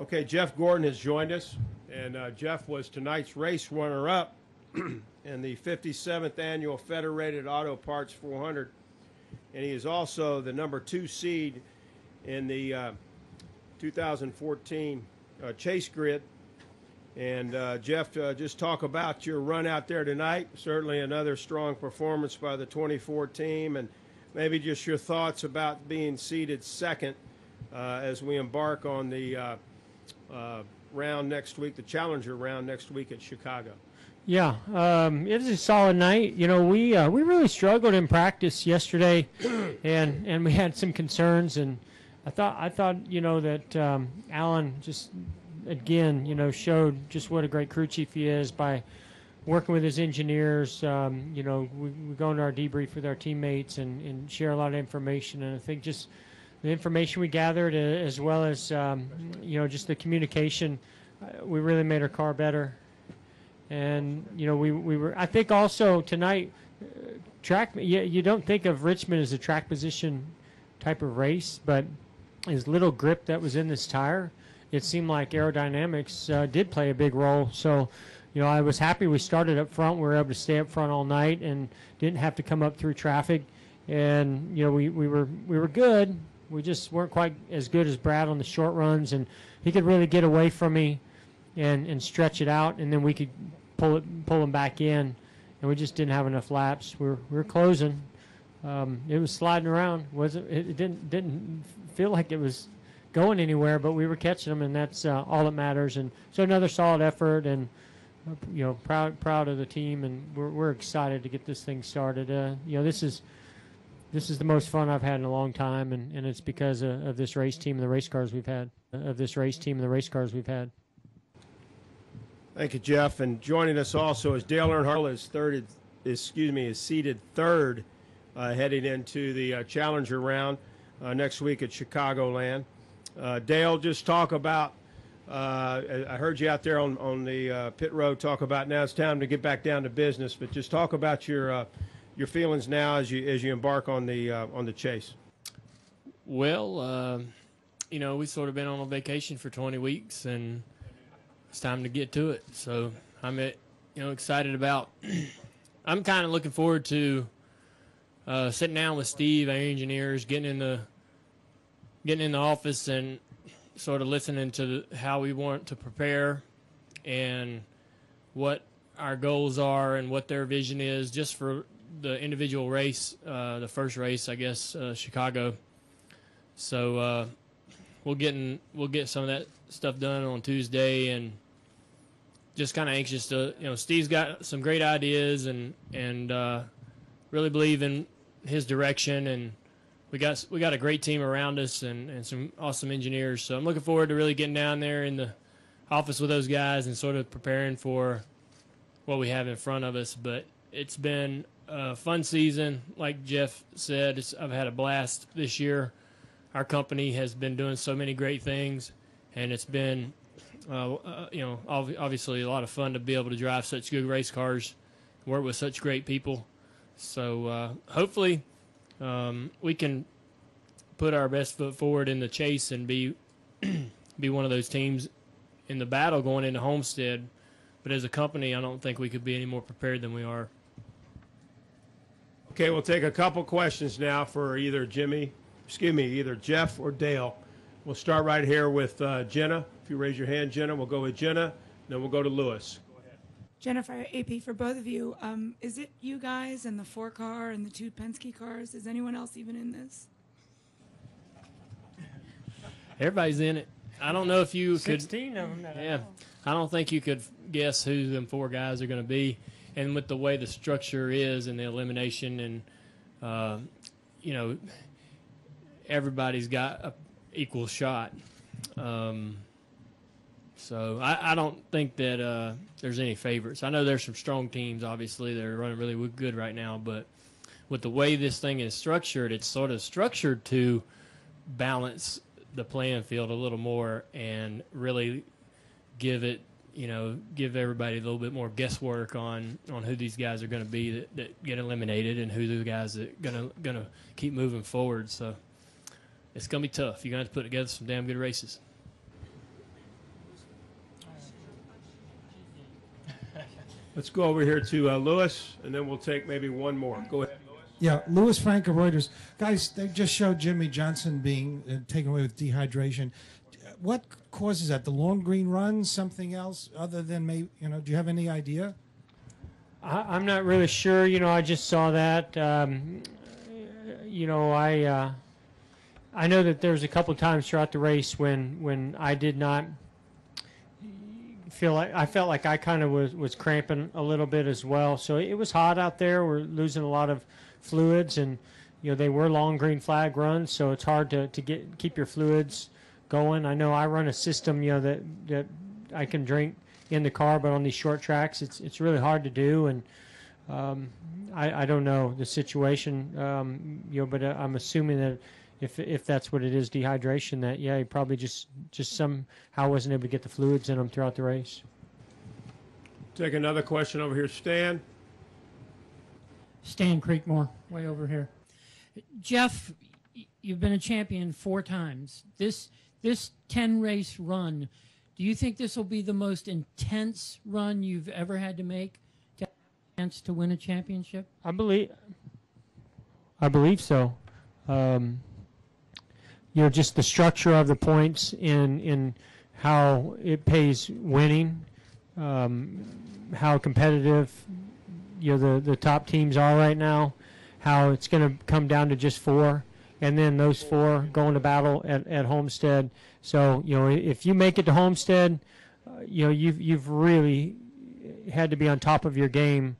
Okay, Jeff Gordon has joined us, and Jeff was tonight's race runner-up in the 57th Annual Federated Auto Parts 400, and he is also the number 2 seed in the 2014 Chase Grid. And Jeff, just talk about your run out there tonight. Certainly another strong performance by the 24 team, and maybe just your thoughts about being seeded second as we embark on the round next week, the Challenger round next week at Chicago. Yeah, it was a solid night. You know, we really struggled in practice yesterday, and we had some concerns. And I thought you know that Alan just again showed just what a great crew chief he is by working with his engineers. You know, we go into our debrief with our teammates and share a lot of information. And I think just the information we gathered, as well as just the communication, we really made our car better. And we were. I think also tonight, track. You don't think of Richmond as a track position type of race, but his little grip that was in this tire, it seemed like aerodynamics did play a big role. So, I was happy we started up front. We were able to stay up front all night and didn't have to come up through traffic. And we were good. We just weren't quite as good as Brad on the short runs, and he could really get away from me and stretch it out, and then we could pull him back in, and we just didn't have enough laps. We were closing. It was sliding around. It didn't feel like it was going anywhere, but we were catching them, and that's all that matters. And so another solid effort, and proud of the team, and we're excited to get this thing started. This is the most fun I've had in a long time, and it's because of this race team and the race cars we've had. Thank you, Jeff. And joining us also is Dale Earnhardt, is seated third heading into the Challenger round next week at Chicagoland. Dale, just talk about. I heard you out there on the pit road talk about now it's time to get back down to business, but just talk about your feelings now as you embark on the chase. Well, we've sort of been on a vacation for 20 weeks, and it's time to get to it. So I'm excited about. I'm kind of looking forward to sitting down with Steve, our engineers, getting in the office and sort of listening to how we want to prepare and what our goals are and what their vision is just for the individual race, the first race, I guess, Chicago. So we'll get some of that stuff done on Tuesday, and just kind of anxious to, Steve's got some great ideas and really believe in his direction, and we got a great team around us and some awesome engineers. So I'm looking forward to really getting down there in the office with those guys and sort of preparing for what we have in front of us. But it's been a fun season. Like Jeff said, I've had a blast this year. Our company has been doing so many great things, and it's been, obviously a lot of fun to be able to drive such good race cars, work with such great people. So hopefully we can put our best foot forward in the chase and be one of those teams in the battle going into Homestead. But as a company, I don't think we could be any more prepared than we are. Okay, we'll take a couple questions now for either Jeff or Dale. We'll start right here with Jenna. If you raise your hand, Jenna, we'll go with Jenna, then we'll go to Lewis. Go ahead. Jennifer, AP, for both of you, is it you guys and the 4-car and the 2 Penske cars? Is anyone else even in this? Everybody's in it. I don't know if you 16 of them. Yeah, I don't think you could guess who them 4 guys are going to be. And with the way the structure is and the elimination and, everybody's got an equal shot. So I don't think that there's any favorites. I know there's some strong teams, obviously. They're running really good right now. But with the way this thing is structured, it's sort of structured to balance the playing field a little more and really give everybody a little bit more guesswork on who these guys are going to be that get eliminated and who the guys that going to keep moving forward. So it's going to be tough. You're going to have to put together some damn good races. Let's go over here to Lewis, and then we'll take maybe one more. Go ahead. Yeah, Louis Frank of Reuters. Guys, they just showed Jimmy Johnson being taken away with dehydration. What causes that? The long green run? Something else other than maybe, do you have any idea? I'm not really sure. I just saw that. I know that there was a couple of times throughout the race when I did not I felt like I kind of was cramping a little bit as well. So it was hot out there. We're losing a lot of fluids, and they were long green flag runs, so it's hard to keep your fluids going. I know I run a system that I can drink in the car, but on these short tracks it's really hard to do, and I don't know the situation, but I'm assuming that if that's what it is, dehydration, that he probably just somehow wasn't able to get the fluids in him throughout the race. Take another question over here, Stan. Stan Creekmore, way over here. Jeff, you've been a champion 4 times. This 10-race run, do you think this will be the most intense run you've ever had to make to have a chance to win a championship? I believe so. Just the structure of the points in how it pays winning, how competitive the top teams are right now, how it's going to come down to just 4, and then those 4 going to battle at Homestead. So if you make it to Homestead, you've really had to be on top of your game,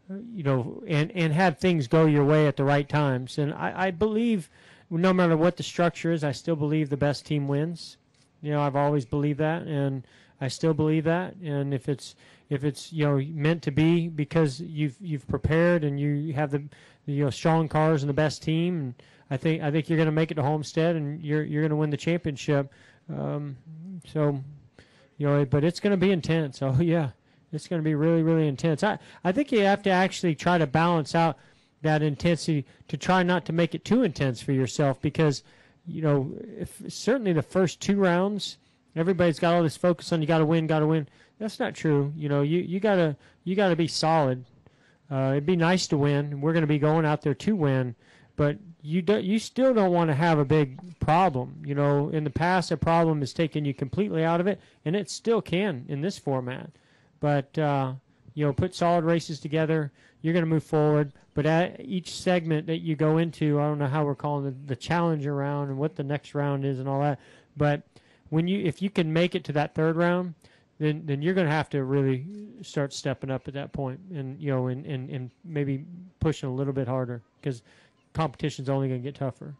and have things go your way at the right times. And I believe, no matter what the structure is, I still believe the best team wins. I've always believed that, and I still believe that. And if it's meant to be because you've prepared and you have the strong cars and the best team, and I think you're going to make it to Homestead and you're going to win the championship. But it's going to be intense. Oh yeah, it's going to be really, really intense. I think you have to actually try to balance out that intensity to try not to make it too intense for yourself, because certainly the first 2 rounds everybody's got all this focus on you got to win. That's not true. You gotta be solid. It'd be nice to win. We're going to be going out there to win, but you still don't want to have a big problem. In the past, a problem has taken you completely out of it, and it still can in this format. But put solid races together. You're going to move forward. But at each segment that you go into, I don't know how we're calling the challenger round and what the next round is and all that. But if you can make it to that 3rd round, then you're going to have to really start stepping up at that point, and and maybe pushing a little bit harder, because competition's only going to get tougher.